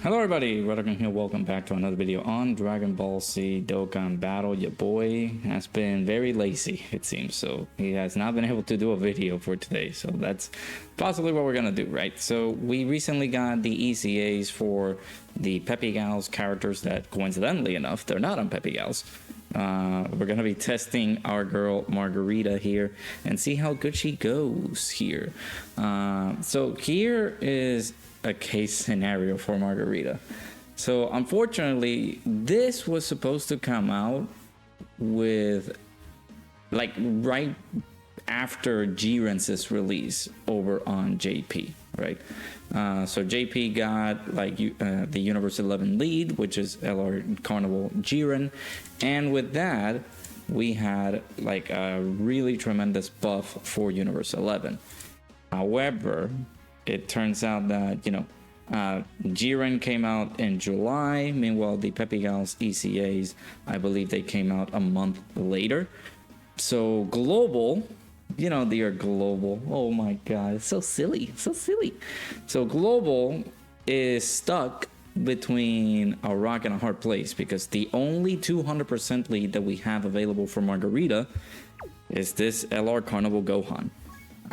Hello everybody, Dokkan here. Welcome back to another video on Dragon Ball Z Dokkan Battle. Your boy has been very lazy, it seems, so he has not been able to do a video for today. So that's possibly what we're gonna do, right? So we recently got the EZAs for the Peppy Gals characters that, coincidentally enough, they're not on Peppy Gals. We're gonna be testing our girl Margarita here and see how good she goes here. So here is a case scenario for Margarita. So unfortunately, this was supposed to come out with like right after Jiren's release over on JP, right? So JP got like the Universe 11 lead, which is LR Carnival Jiren, and with that we had like a really tremendous buff for Universe 11. However, it turns out that, you know, Jiren came out in July. Meanwhile, the Peppy Gals ECAs, I believe they came out a month later. So global, you know, they are global. Oh my god, it's so silly, so silly. So global is stuck between a rock and a hard place because the only 200% lead that we have available for Margarita is this LR Carnival Gohan.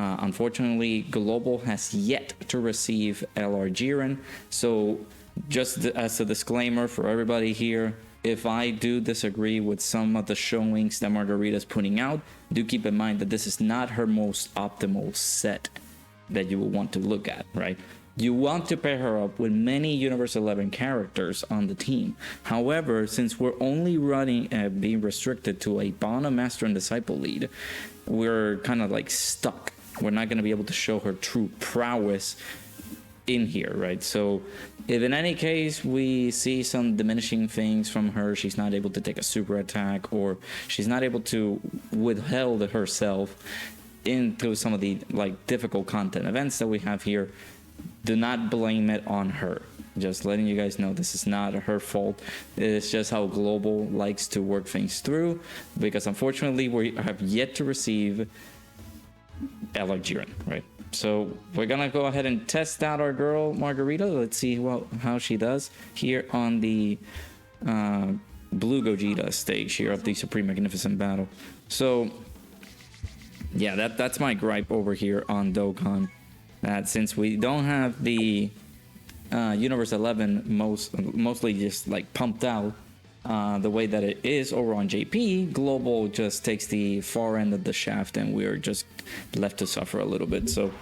Unfortunately, Global has yet to receive LR Jiren, so just as a disclaimer for everybody here, if I do disagree with some of the showings that Margarita is putting out, do keep in mind that this is not her most optimal set that you will want to look at, right? You want to pair her up with many Universe 11 characters on the team. However, since we're only running being restricted to a Bana Master and Disciple lead, we're kind of like stuck. We're not going to be able to show her true prowess in here, right? So if in any case we see some diminishing things from her, she's not able to take a super attack, or she's not able to withhold herself into some of the like difficult content events that we have here, do not blame it on her. Just letting you guys know this is not her fault. It's just how Global likes to work things through, because unfortunately we have yet to receive LR Jiren, right? So we're gonna go ahead and test out our girl Margarita. Let's see how she does here on the Blue Gogeta stage here of the Supreme Magnificent Battle. So yeah, that's my gripe over here on Dokkan, that since we don't have the Universe 11 mostly just like pumped out the way that it is over on JP, Global just takes the far end of the shaft and we're just left to suffer a little bit. So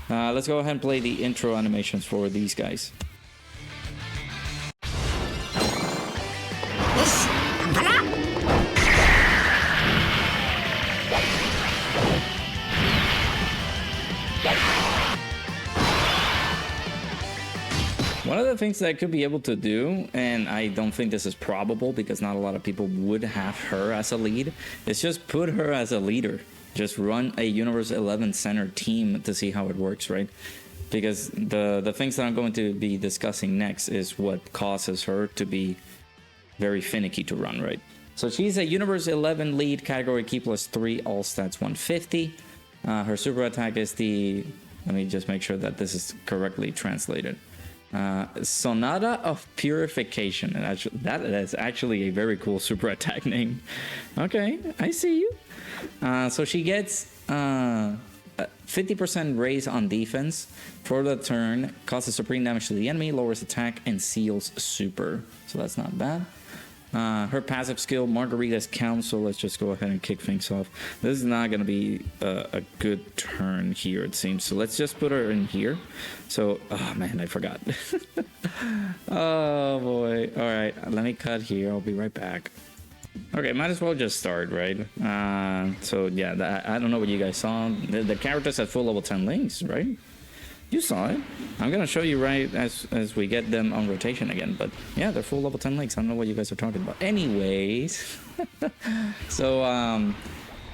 let's go ahead and play the intro animations for these guys. One of the things that I could be able to do, and I don't think this is probable because not a lot of people would have her as a lead, is just put her as a leader. Just run a Universe 11 center team to see how it works, right? Because the things that I'm going to be discussing next is what causes her to be very finicky to run, right? So she's a Universe 11 lead, category key +3, all stats 150. Her super attack is the, let me just make sure that this is correctly translated. Sonata of Purification. And that is actually a very cool super attack name. Okay, I see you. So she gets 50% raise on defense for the turn, causes supreme damage to the enemy, lowers attack, and seals super. So that's not bad. Her passive skill, Margarita's Counsel. Let's just go ahead and kick things off. This is not going to be a good turn here, it seems. So let's just put her in here. So, oh man, I forgot. Oh boy. All right, let me cut here. I'll be right back. Okay, might as well just start, right? So yeah, I don't know what you guys saw. The characters at full level 10 links, right? You saw it. I'm gonna show you right as we get them on rotation again. But yeah, they're full level 10 links. I don't know what you guys are talking about. Anyways, so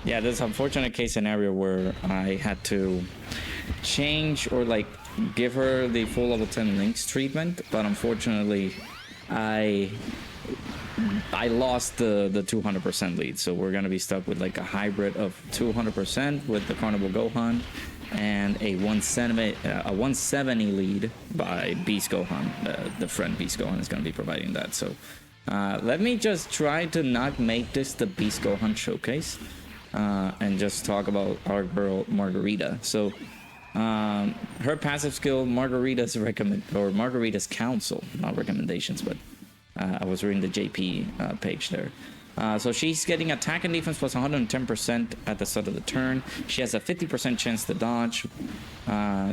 yeah, this unfortunate case scenario where I had to change or like give her the full level 10 links treatment, but unfortunately, I lost the 200% lead. So we're gonna be stuck with like a hybrid of 200% with the Carnival Gohan and a 170 lead by Beast Gohan. The friend Beast Gohan is going to be providing that. So let me just try to not make this the Beast Gohan showcase, and just talk about our girl Margarita. So her passive skill, Margarita's counsel, not recommendations, but I was reading the JP page there. So she's getting attack and defense plus 110% at the start of the turn. She has a 50% chance to dodge.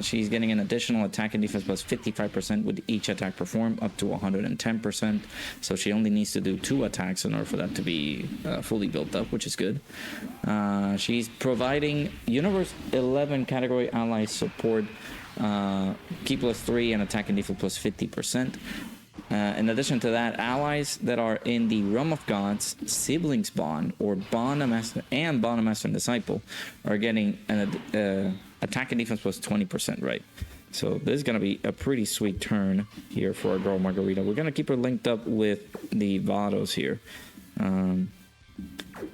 She's getting an additional attack and defense plus 55% with each attack performed, up to 110%. So she only needs to do 2 attacks in order for that to be fully built up, which is good. She's providing Universe 11 category ally support, Ki plus 3 and attack and defense plus 50%. In addition to that, allies that are in the Realm of Gods, Siblings Bond, or Bond of Master and Bond of Master and Disciple are getting an attack and defense plus 20%, right? So this is going to be a pretty sweet turn here for our girl Margarita. We're going to keep her linked up with the Vados here.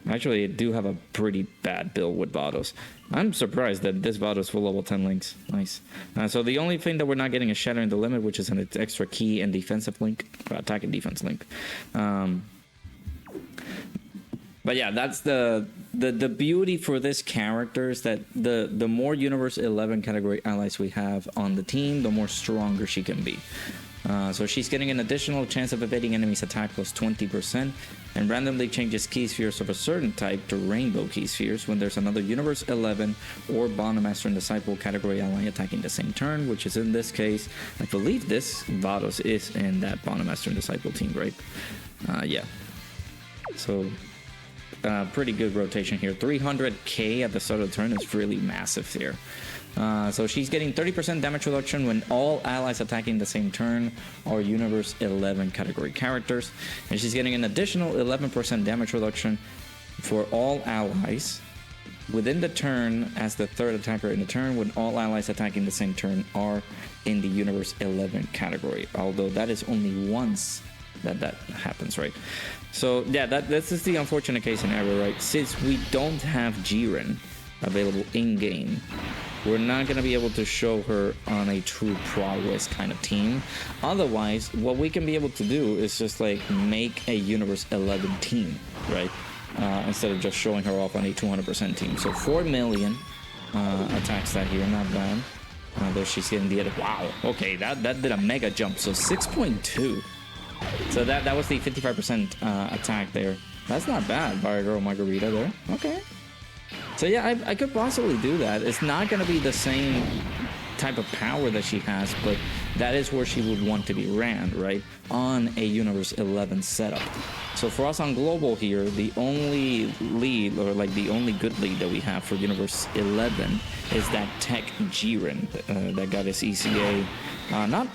Actually, I do have a pretty bad build with Vados. I'm surprised that this Vados full level 10 links. Nice. So the only thing that we're not getting is Shattering the Limit, which is an extra key and defensive link, attack and defense link. But yeah, that's the beauty for this character is that the more Universe 11 category allies we have on the team, the more stronger she can be. So she's getting an additional chance of evading enemies' attack plus 20%, and randomly changes key spheres of a certain type to rainbow key spheres when there's another Universe 11 or Bond of Master and Disciple category ally attacking the same turn, which is in this case, I believe this Vados is in that Bond of Master and Disciple team, right? Yeah. So pretty good rotation here. 300k at the start of the turn is really massive here. So she's getting 30% damage reduction when all allies attacking the same turn are Universe 11 category characters, and she's getting an additional 11% damage reduction for all allies within the turn as the third attacker in the turn when all allies attacking the same turn are in the Universe 11 category, although that is only once that happens, right? So yeah, this is the unfortunate case scenario, right? Since we don't have Jiren available in game, we're not going to be able to show her on a true prowess kind of team. Otherwise, what we can be able to do is just like make a Universe 11 team, right? Instead of just showing her off on a 200% team. So 4 million attacks that here, not bad. There she's getting the edit. Wow, okay, that did a mega jump. So 6.2. So that was the 55% attack there. That's not bad by our girl Margarita there. Okay. So yeah, I could possibly do that. It's not going to be the same type of power that she has, but that is where she would want to be ran, right? On a Universe 11 setup. So for us on Global here, the only lead, or like the only good lead that we have for Universe 11 is that Tech Jiren that got his ECA not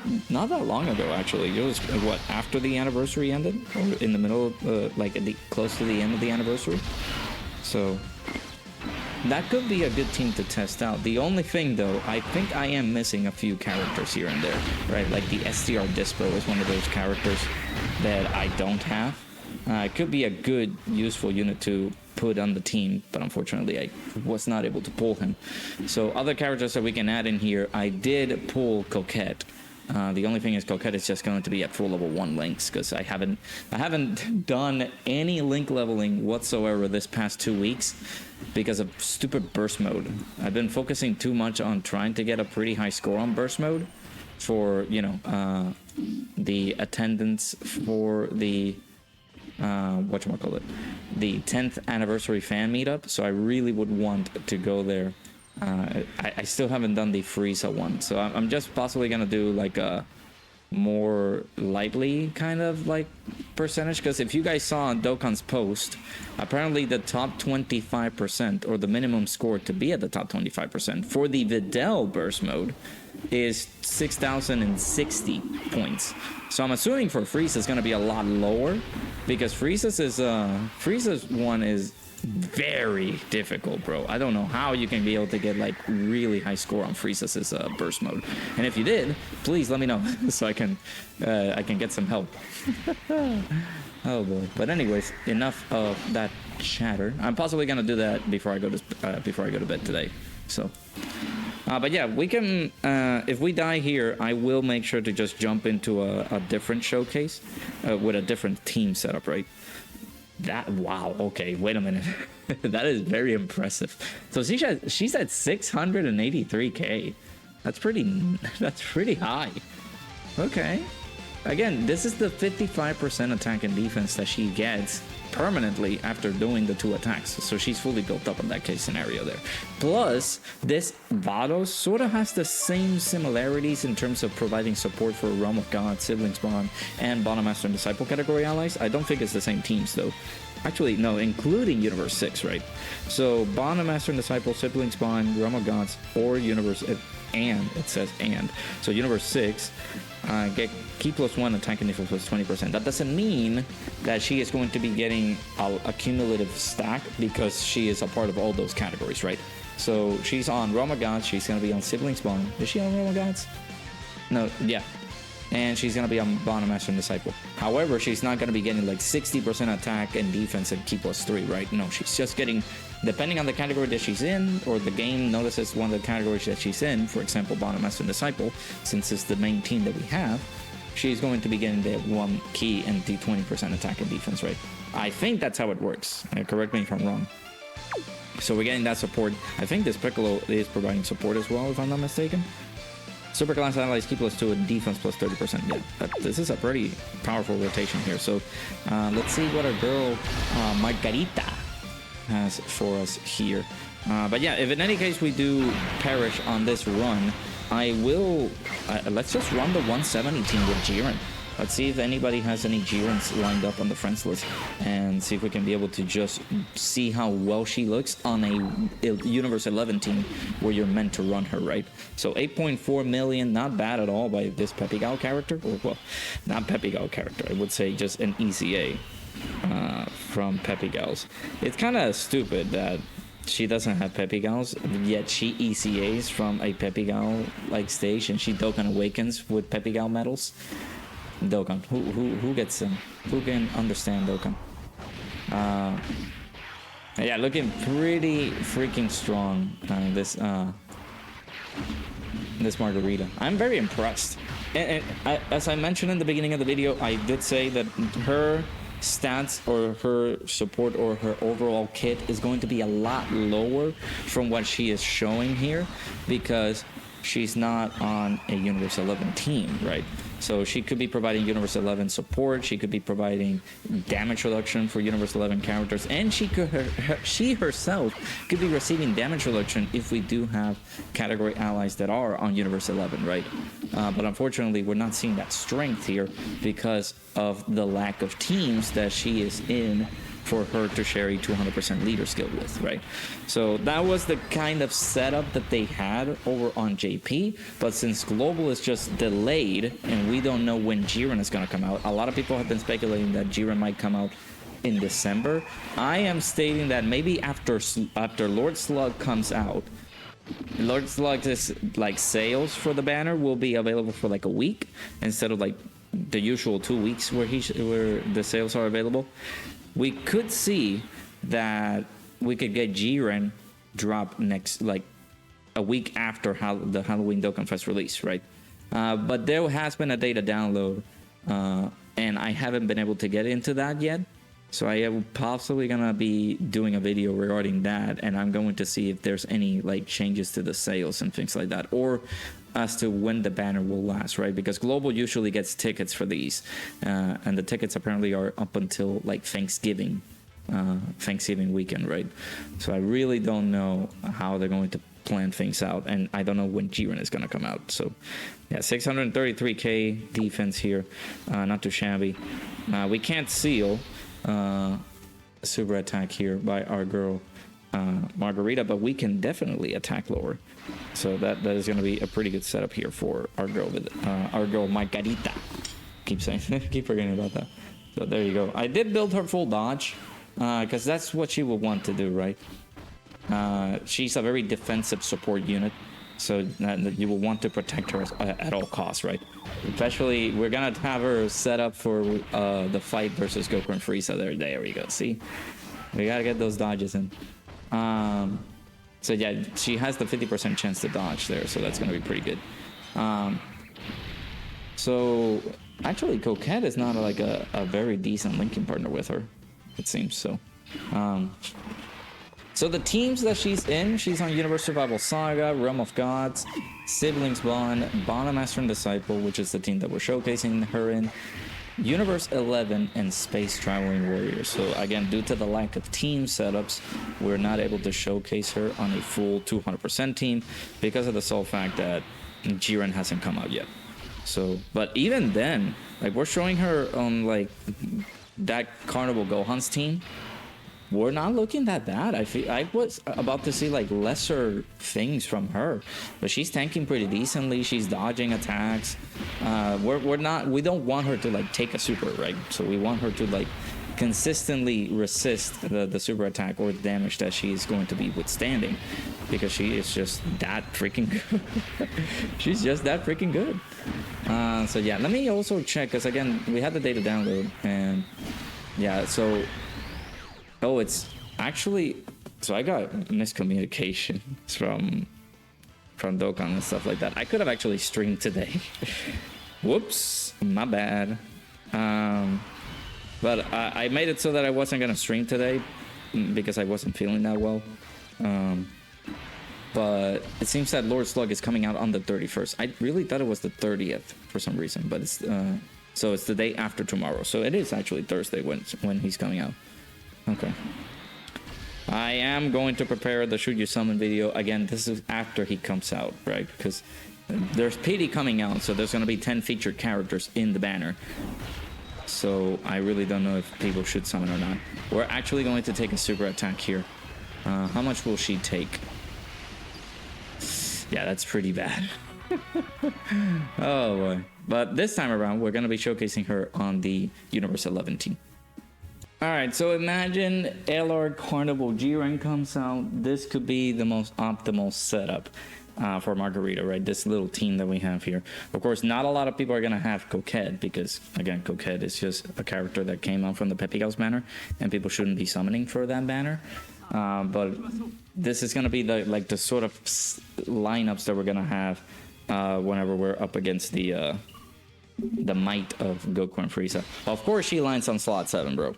that long ago, actually. It was, what, after the anniversary ended? Or in the middle, like close to the end of the anniversary? So that could be a good team to test out. The only thing, though, I think I am missing a few characters here and there, right? Like the STR Dispo is one of those characters that I don't have. It could be a good, useful unit to put on the team, but unfortunately I was not able to pull him. So other characters that we can add in here, I did pull Coquette. The only thing is Coquette is just going to be at full level 1 links, because I haven't done any link leveling whatsoever this past 2 weeks because of stupid burst mode. I've been focusing too much on trying to get a pretty high score on burst mode for, you know, the attendance for the whatchamacallit, the 10th anniversary fan meetup. So I really would want to go there. I still haven't done the Frieza one, so I'm just possibly gonna do like a more lightly kind of like percentage, because if you guys saw on Dokkan's post, apparently the top 25%, or the minimum score to be at the top 25% for the Videl burst mode is 6,060 points. So I'm assuming for Frieza's gonna be a lot lower, because Frieza's one is very difficult, bro. I don't know how you can be able to get like really high score on Frieza's burst mode, and if you did, please let me know so I can get some help. Oh boy. But anyways, enough of that chatter. I'm possibly gonna do that before I go to bed today. So But yeah, we can, if we die here, I will make sure to just jump into a different showcase with a different team setup, right? That, wow, okay, wait a minute. That is very impressive. So she's at 683k. That's pretty high. Okay. Again, this is the 55% attack and defense that she gets permanently after doing the 2 attacks. So she's fully built up in that case scenario there. Plus, this Vados sort of has the same similarities in terms of providing support for Realm of God, Siblings Bond, and Bond Master and Disciple category allies. I don't think it's the same teams though. Actually, no, including Universe 6, right? So Bond Master and Disciple, Siblings Bond, Realm of Gods, or Universe, and it says and. So Universe 6 get key +1 attack and defense +20%. That doesn't mean that she is going to be getting a cumulative stack because she is a part of all those categories, right? So she's on Realm of Gods, she's going to be on Siblings Bond. Is she on Realm of Gods? No, yeah. And she's going to be on Bond Master and Disciple. However, she's not going to be getting like 60% attack and defense and key +3, right? No, she's just getting, depending on the category that she's in, or the game notices one of the categories that she's in, for example, Bond Master and Disciple, since it's the main team that we have, she's going to be getting the 1 key and the 20% attack and defense, right? I think that's how it works. Correct me if I'm wrong. So we're getting that support. I think this Piccolo is providing support as well, if I'm not mistaken. Super class allies key +2 and defense +30%. Yeah, this is a pretty powerful rotation here. So let's see what our girl Marcarita has for us here. But yeah, if in any case we do perish on this run, I will let's just run the 170 team with Jiren. Let's see if anybody has any Jirens lined up on the friends list, and see if we can be able to just see how well she looks on a Universe 11 team where you're meant to run her, right? So 8.4 million, not bad at all by this Peppy Gal character. Or, well, not Peppy Gal character, I would say just an EZA from Peppy Gals. It's kind of stupid that she doesn't have Peppy Gals, yet she ECAs from a Peppy Gal like stage, and she Dokkan awakens with Peppy Gal medals. Dokkan, who gets them? Who can understand Dokkan? Yeah, looking pretty freaking strong. This Margarita, I'm very impressed. And as I mentioned in the beginning of the video, I did say that her stats or her support or her overall kit is going to be a lot lower from what she is showing here, because she's not on a Universe 11 team, right? So she could be providing Universe 11 support, she could be providing damage reduction for Universe 11 characters, and she herself could be receiving damage reduction if we do have category allies that are on Universe 11, right? But unfortunately, we're not seeing that strength here because of the lack of teams that she is in for her to share a 200% leader skill with, right? So that was the kind of setup that they had over on JP, but since Global is just delayed and we don't know when Jiren is gonna come out, a lot of people have been speculating that Jiren might come out in December. I am stating that maybe after Lord Slug comes out, Lord Slug's like sales for the banner will be available for like a week instead of like the usual 2 weeks where the sales are available. We could see that we could get Jiren drop next, like a week after the Halloween Dokkan Fest release, right? But there has been a data download, and I haven't been able to get into that yet. So I am possibly gonna be doing a video regarding that, and I'm going to see if there's any like changes to the sales and things like that, or as to when the banner will last, right? Because Global usually gets tickets for these, and the tickets apparently are up until like Thanksgiving weekend, right? So I really don't know how they're going to plan things out, and I don't know when Jiren is going to come out. So yeah, 633k defense here, not too shabby. We can't seal super attack here by our girl Margarita, but we can definitely attack lower. So that is going to be a pretty good setup here for our girl Margarita. Keep forgetting about that. So there you go. I did build her full dodge because that's what she will want to do, right? She's a very defensive support unit, so you will want to protect her at all costs, right? Especially, we're gonna have her set up for the fight versus Goku and Frieza. There we go. See, we gotta get those dodges in. So yeah, she has the 50% chance to dodge there, so that's gonna be pretty good. So actually, Coquette is not like a very decent linking partner with her, it seems. So so the teams that she's on Universe Survival Saga, Realm of Gods, Siblings Bond, Bond Master and Disciple, which is the team that we're showcasing her in, Universe 11, and Space Traveling Warriors. So again, due to the lack of team setups, we're not able to showcase her on a full 200% team because of the sole fact that Jiren hasn't come out yet. So, but even then, like, we're showing her on like that Carnival Gohan's team. We're not looking that bad. I was about to see like lesser things from her, but she's tanking pretty decently. She's dodging attacks. We don't want her to like take a super, right? So we want her to like consistently resist the super attack or the damage that she's going to be withstanding, because she is just that freaking good. She's just that freaking good. So yeah, let me also check, because again, we had the data download, and yeah, so it's actually, so I got miscommunication from Dokkan and stuff like that. I could have actually streamed today. Whoops, my bad. But I made it so that I wasn't gonna stream today because I wasn't feeling that well. But it seems that Lord Slug is coming out on the 31st. I really thought it was the 30th for some reason, but it's so it's the day after tomorrow. So it is actually Thursday when he's coming out. Okay. I am going to prepare the Should You Summon video. Again, this is after he comes out, right? Because there's PD coming out, so there's going to be 10 featured characters in the banner. So I really don't know if people should summon or not. We're actually going to take a super attack here. How much will she take? Yeah, that's pretty bad. Oh boy. But this time around, we're going to be showcasing her on the Universe 11 team. Alright, so imagine LR Carnival Jiren comes out. This could be the most optimal setup for Margarita, right? This little team that we have here. Of course, not a lot of people are going to have Coquette, because, again, Coquette is just a character that came out from the Peppy House banner, and people shouldn't be summoning for that banner. But this is going to be the sort of lineups that we're going to have whenever we're up against the might of Goku and Frieza. Of course, she lines on slot 7, bro.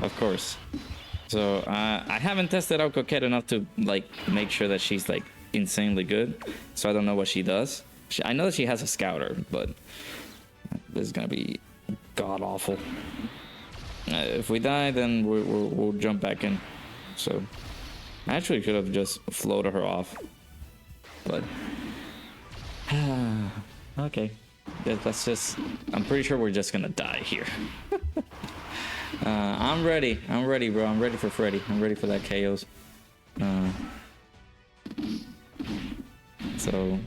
Of course. So I haven't tested out Coquette enough to like make sure that she's like insanely good. So I don't know what she does. I know that she has a scouter, but this is gonna be god awful. If we die, then we'll jump back in. So I actually could have just floated her off, but okay. That's just, I'm pretty sure we're just gonna die here. I'm ready, bro. I'm ready for Freddy. I'm ready for that KOs. So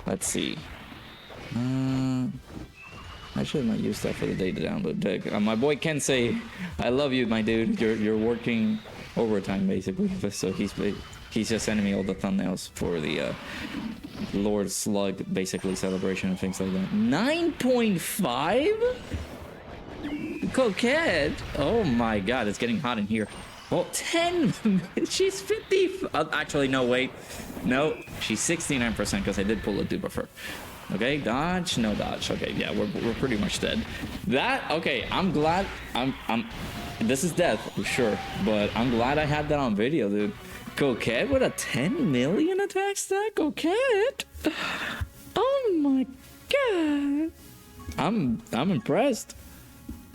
let's see. I should not use that for the data download deck. My boy Ken say, I love you, my dude. You're working overtime basically. So he's just sending me all the thumbnails for the Lord Slug basically celebration and things like that. 9.5? Coquette? Oh my god, it's getting hot in here. Well, 10. She's 50. Actually, no, wait. No, she's 69% because I did pull a dupe of her. Okay, dodge, no dodge. Okay, yeah, we're pretty much dead. That, okay, I'm glad. This is death for sure, but I'm glad I had that on video, dude. Coquette with a 10 million attack stack? Coquette? Oh my god. I'm impressed.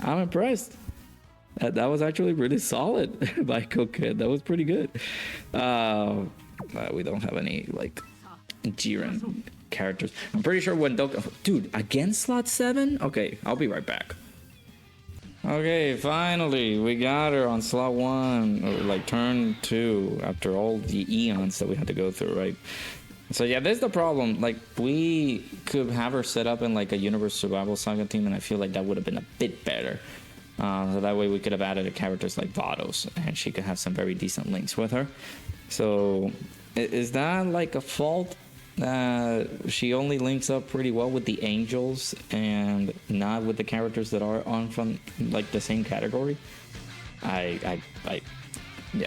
I'm impressed. That was actually really solid by Coquette. That was pretty good. We don't have any like Jiren characters. I'm pretty sure when Dokkan, dude, against slot 7? Okay, I'll be right back. Okay, finally, we got her on slot 1, or like turn 2, after all the eons that we had to go through, right? So yeah, there's the problem. Like, we could have her set up in like a Universe Survival Saga team, and I feel like that would have been a bit better. So that way we could have added a characters like Vados, and she could have some very decent links with her. So is that like a fault? She only links up pretty well with the angels and not with the characters that are on from like the same category. I Yeah.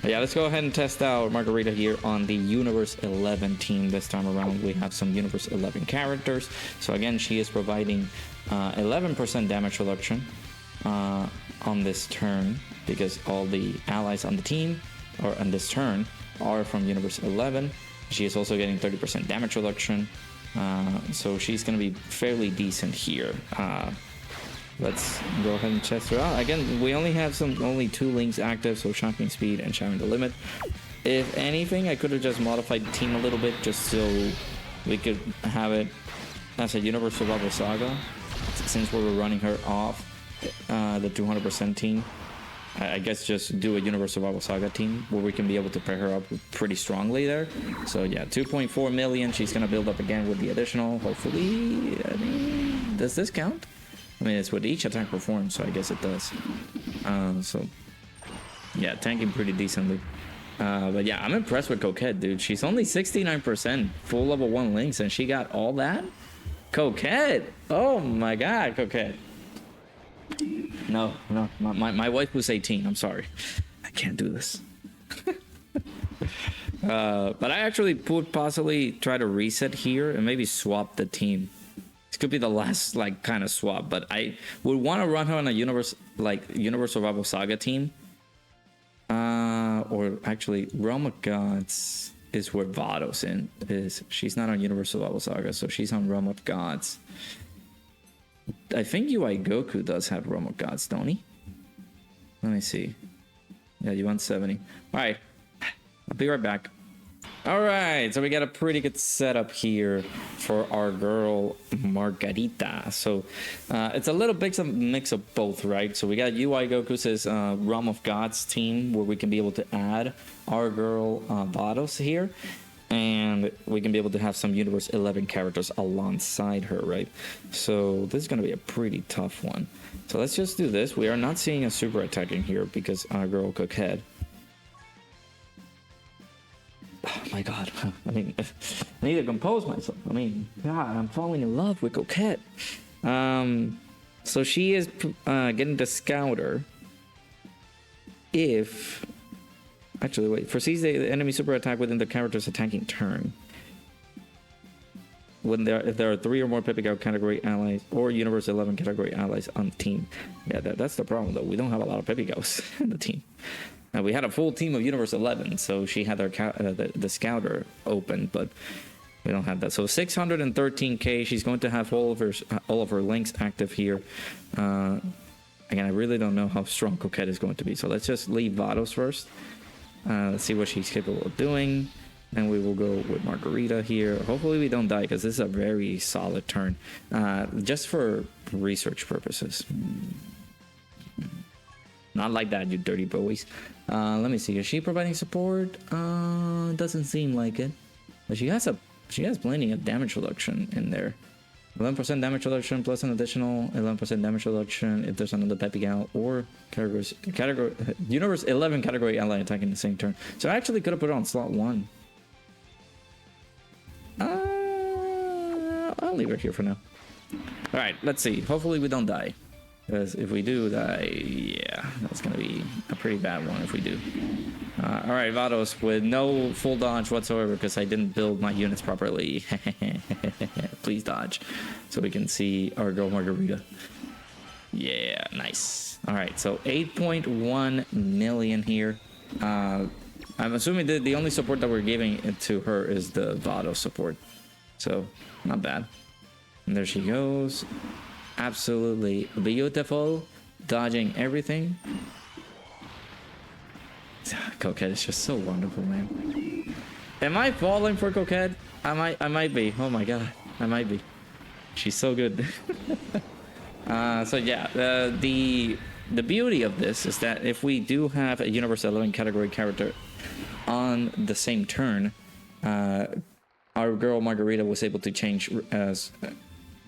But yeah, let's go ahead and test out Margarita here on the Universe 11 team. This time around, we have some Universe 11 characters. So again, she is providing 11% damage reduction on this turn, because all the allies on the team, or on this turn, are from Universe 11. She is also getting 30% damage reduction. So she's going to be fairly decent here. Let's go ahead and test her out. Again, we only have only 2 links active, so Shocking Speed and Shattering the Limit. If anything, I could have just modified the team a little bit just so we could have it as a Universe Survival Saga, since we were running her off the 200% team. I guess just do a Universe Survival Saga team where we can be able to pair her up pretty strongly there. So yeah, 2.4 million. She's gonna build up again with the additional, hopefully. I mean, does this count? I mean, it's with each attack performed, so I guess it does. So yeah, tanking pretty decently. But yeah, I'm impressed with Coquette, dude. She's only 69% full level 1 links, and she got all that? Coquette! Oh my god, Coquette. No, my wife was 18. I'm sorry. I can't do this. But I actually would possibly try to reset here and maybe swap the team. This could be the last like kind of swap, but I would want to run her on a Universe Survival Saga team. Or actually, Realm of Gods is where Vados is. She's not on Universe Survival Saga, so she's on Realm of Gods. I think UI Goku does have Realm of Gods, don't he? Let me see. Yeah, you want 70. Alright. I'll be right back. Alright, so we got a pretty good setup here for our girl Margarita. So it's a little mix of both, right? So we got UI Goku's Realm of Gods team where we can be able to add our girl Vados here. And we can be able to have some Universe 11 characters alongside her, right? So this is going to be a pretty tough one. So let's just do this. We are not seeing a super attack in here because our girl Coquette. Oh my god. I mean, I need to compose myself. I mean, god, I'm falling in love with Coquette. So she is getting the Scouter if... Actually, wait. Foresees the enemy super attack within the character's attacking turn. If there are 3 or more Pepigao category allies or Universe 11 category allies on the team. Yeah, that's the problem, though. We don't have a lot of Pepigaos in the team. Now, we had a full team of Universe 11, so she had the Scouter open, but we don't have that. So 613k. She's going to have all of her links active here. Again, I really don't know how strong Coquette is going to be. So let's just leave Vados first. Let's see what she's capable of doing. And we will go with Margarita here. Hopefully we don't die, because this is a very solid turn. Just for research purposes. Not like that, you dirty boys. Let me see. Is she providing support? Doesn't seem like it. But she has plenty of damage reduction in there. 11% damage reduction plus an additional 11% damage reduction if there's another Pepigao or Universe 11 category ally attacking the same turn. So I actually could have put it on slot 1. I'll leave it here for now. Alright, let's see. Hopefully we don't die. Because if we do die, yeah, that's going to be a pretty bad one if we do. Alright, Vados with no full dodge whatsoever because I didn't build my units properly. Please dodge. So we can see our girl Margarita. Yeah, nice. Alright, so 8.1 million here. I'm assuming that the only support that we're giving it to her is the Vados support. So, not bad. And there she goes. Absolutely beautiful. Dodging everything. Coquette is just so wonderful, man. Am I falling for Coquette? I might be. Oh my god, I might be. She's so good. So yeah, the beauty of this is that if we do have a Universe 11 category character on the same turn, our girl Margarita was able to change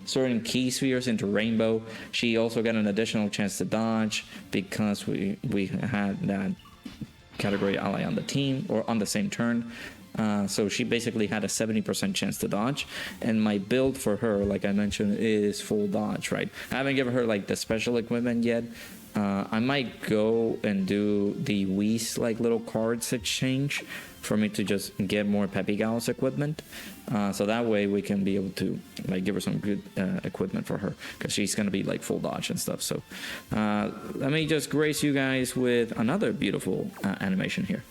certain key spheres into rainbow. She also got an additional chance to dodge because we had that category ally on the team or on the same turn. So she basically had a 70% chance to dodge, and my build for her, like I mentioned, is full dodge, right? I haven't given her like the special equipment yet, I might go and do the Whis like little cards exchange for me to just get more Peppy Gals equipment. So that way we can be able to like give her some good equipment for her, because she's gonna be like full dodge and stuff. So let me just grace you guys with another beautiful animation here.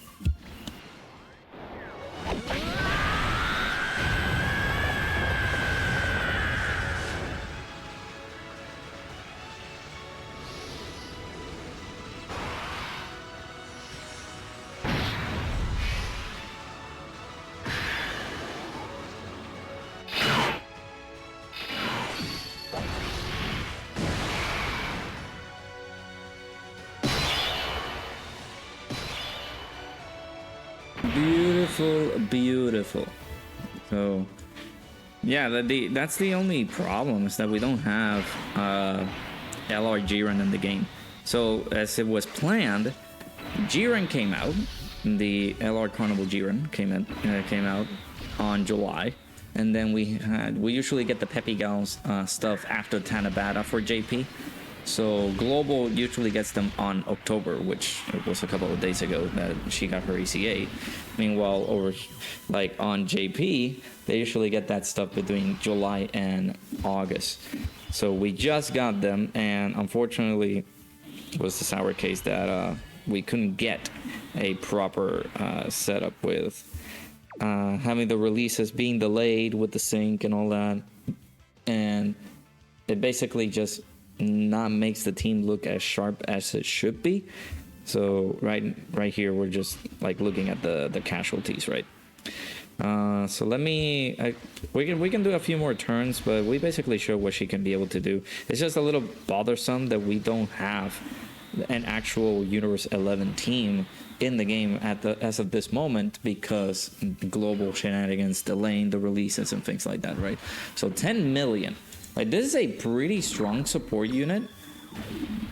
Beautiful, beautiful. So yeah, that's the only problem, is that we don't have LR Jiren in the game. So as it was planned, Jiren came out, the LR Carnival Jiren came out on July, and then we usually get the Peppy Gals stuff after Tanabata for JP. So Global usually gets them on October, which it was a couple of days ago that she got her ECA. Meanwhile, over like on JP, they usually get that stuff between July and August. So we just got them, and unfortunately, it was the sour case that we couldn't get a proper setup with having the releases being delayed with the sync and all that, and it basically just not makes the team look as sharp as it should be. So right here we're just like looking at the casualties, right? So let me we can do a few more turns, but we basically show what she can be able to do. It's just a little bothersome that we don't have an actual Universe 11 team in the game as of this moment, because global shenanigans delaying the releases and things like that, right? So 10 million. Like, this is a pretty strong support unit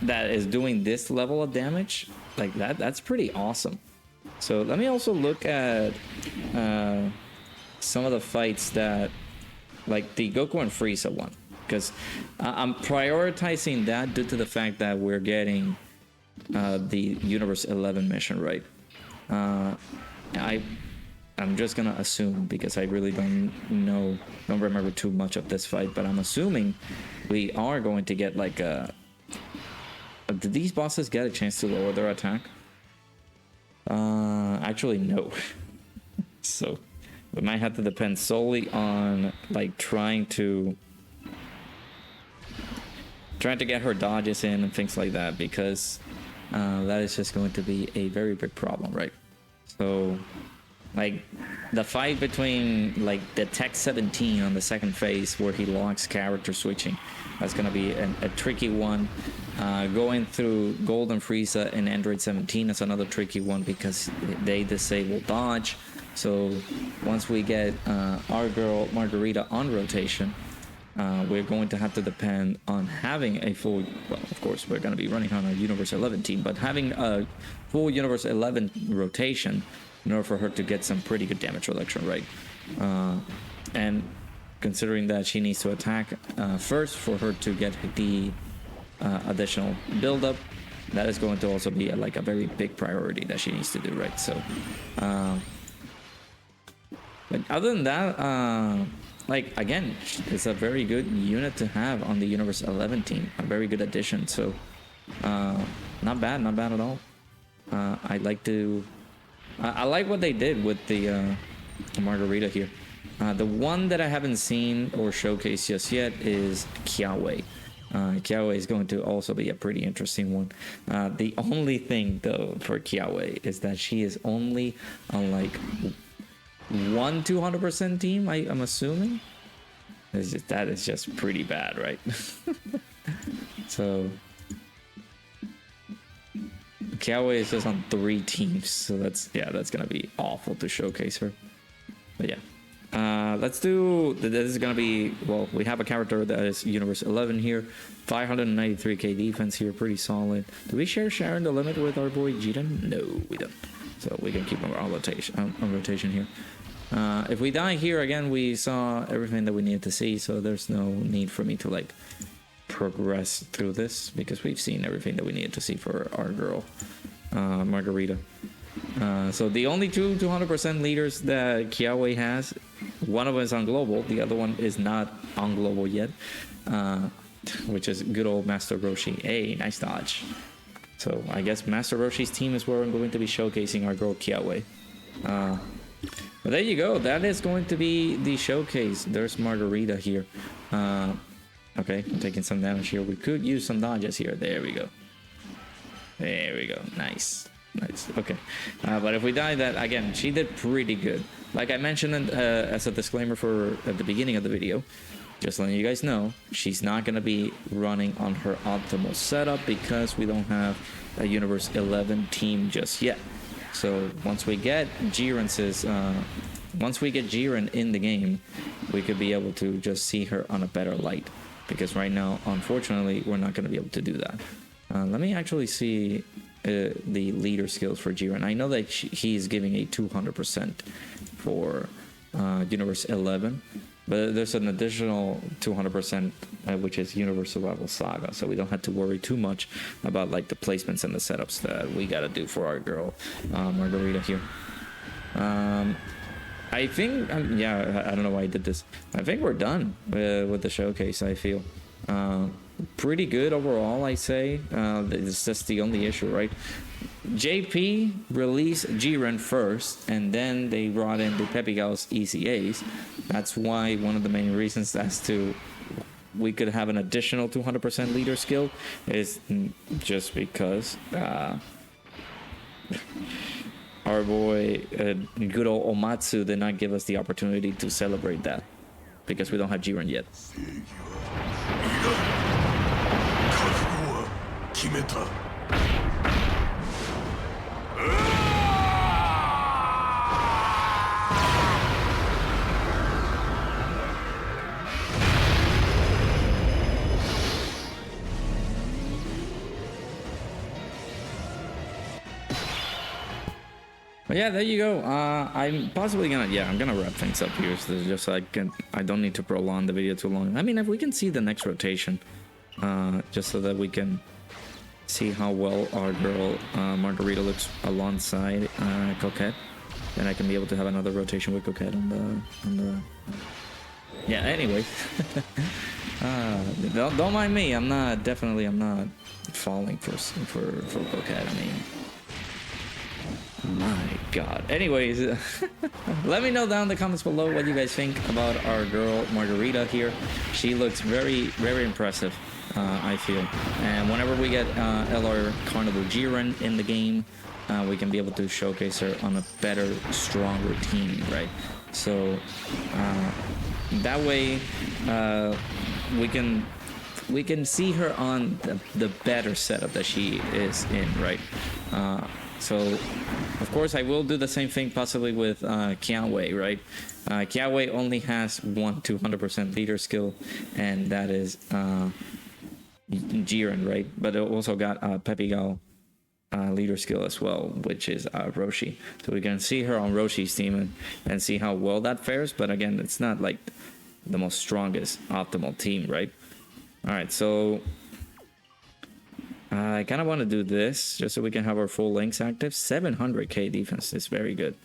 that is doing this level of damage. Like that's pretty awesome. So let me also look at some of the fights that, like the Goku and Frieza one, because I'm prioritizing that due to the fact that we're getting the Universe 11 mission, right? I'm just gonna assume, because I really don't remember too much of this fight, but I'm assuming we are going to get like a... Did these bosses get a chance to lower their attack? Actually, no. So we might have to depend solely on like trying to get her dodges in and things like that, because that is just going to be a very big problem, right? So like the fight between like the Tech 17 on the second phase, where he locks character switching, that's gonna be a tricky one. Going through Golden Frieza and Android 17 is another tricky one, because they disable dodge. So once we get our girl Margarita on rotation, we're going to have to depend on having a full, well, of course we're going to be running on a Universe 11 team, but having a full Universe 11 rotation in order for her to get some pretty good damage reduction, right? And considering that she needs to attack first for her to get the additional build-up, that is going to also be like a very big priority that she needs to do, right? So but other than that, like again, it's a very good unit to have on the Universe 11 team, a very good addition. So not bad at all. I like what they did with the Margarita here. The one that I haven't seen or showcased just yet is Kiawe. Kiawe is going to also be a pretty interesting one. The only thing though for Kiawe is that she is only on like 200% team, I'm assuming. That is just pretty bad, right? So Kiawe is just on 3 teams, so that's gonna be awful to showcase her. But yeah, let's do, this is gonna be, well, we have a character that is Universe 11 here, 593k defense here, pretty solid. Do we share Sharon the limit with our boy Jiren? No, we don't. So we can keep him on rotation here. If we die here again, we saw everything that we needed to see, so there's no need for me to like progress through this because we've seen everything that we needed to see for our girl, Margarita. So the only 200% leaders that Kiawe has, one of them is on global, the other one is not on global yet, which is good old Master Roshi. Hey, nice dodge. So I guess Master Roshi's team is where I'm going to be showcasing our girl Kiawe. But there you go. That is going to be the showcase. There's Margarita here. Okay, I'm taking some damage here. We could use some dodges here. There we go. There we go. Nice. Nice. Okay. But if we die that, again, she did pretty good. Like I mentioned as a disclaimer at the beginning of the video, just letting you guys know, she's not going to be running on her optimal setup because we don't have a Universe 11 team just yet. So once we get Jiren in the game, we could be able to just see her on a better light. Because right now, unfortunately, we're not going to be able to do that. Let me actually see the leader skills for Jiren. I know that he's giving a 200% for Universe 11. But there's an additional 200%, which is Universal Level Saga. So we don't have to worry too much about like the placements and the setups that we got to do for our girl, Margarita here. I think, yeah, I don't know why I did this. I think we're done with the showcase, I feel. Pretty good overall, I say. It's just the only issue, right? JP released Jiren first, and then they brought in the Pepigal's EZAs. That's why one of the main reasons as to we could have an additional 200% leader skill is just because our boy, good old Omatsu, did not give us the opportunity to celebrate that because we don't have Jiren yet. But yeah, there you go. I'm possibly gonna, I'm gonna wrap things up here. So just so I don't need to prolong the video too long. I mean, if we can see the next rotation, just so that we can see how well our girl Margarita looks alongside Coquette, then I can be able to have another rotation with Coquette on the. Yeah. Anyway, don't mind me. I'm not falling for Coquette. I mean. My god. Anyways, let me know down in the comments below what you guys think about our girl Margarita here. She looks very, very impressive, I feel. And whenever we get LR Carnival Jiren in the game, we can be able to showcase her on a better, stronger team, right? So that way we can see her on the better setup that she is in, right? So, of course, I will do the same thing possibly with Kiawe, right? Kiawe only has one 200% leader skill, and that is Jiren, right? But it also got Pepigal leader skill as well, which is Roshi. So we can see her on Roshi's team and see how well that fares. But again, it's not like the most strongest optimal team, right? All right, so I kind of want to do this just so we can have our full links active. 700k defense is very good.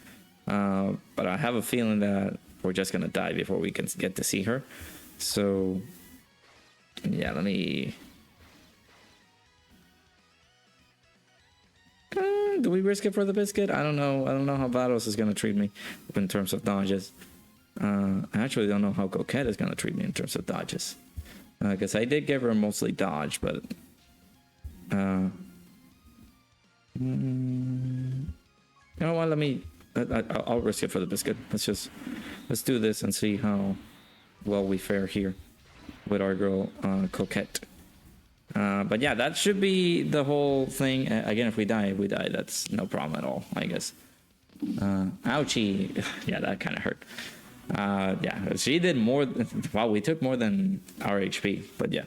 But I have a feeling that we're just going to die before we can get to see her. So, yeah, let me... do we risk it for the biscuit? I don't know. I don't know how Vados is going to treat me in terms of dodges. I actually don't know how Coquette is going to treat me in terms of dodges. Because I did give her mostly dodge, but... you know what? Let me. I'll risk it for the biscuit. Let's do this and see how well we fare here with our girl Coquette. But yeah, that should be the whole thing. Again, if we die, that's no problem at all, I guess. Ouchie. Yeah, that kind of hurt. Yeah, she did more. Wow, we took more than our HP. But yeah.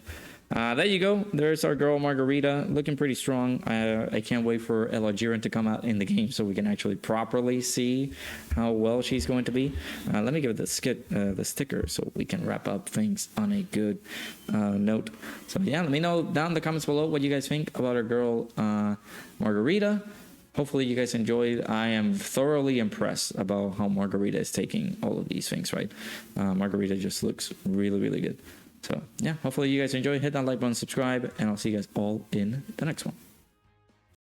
There you go. There's our girl Margarita, looking pretty strong. I can't wait for El Jiren to come out in the game so we can actually properly see how well she's going to be. Let me give it the sticker so we can wrap up things on a good note. So yeah, let me know down in the comments below what you guys think about our girl Margarita. Hopefully you guys enjoyed. I am thoroughly impressed about how Margarita is taking all of these things, right? Margarita just looks really, really good. So yeah, hopefully you guys enjoy. Hit that like button, subscribe, and I'll see you guys all in the next one.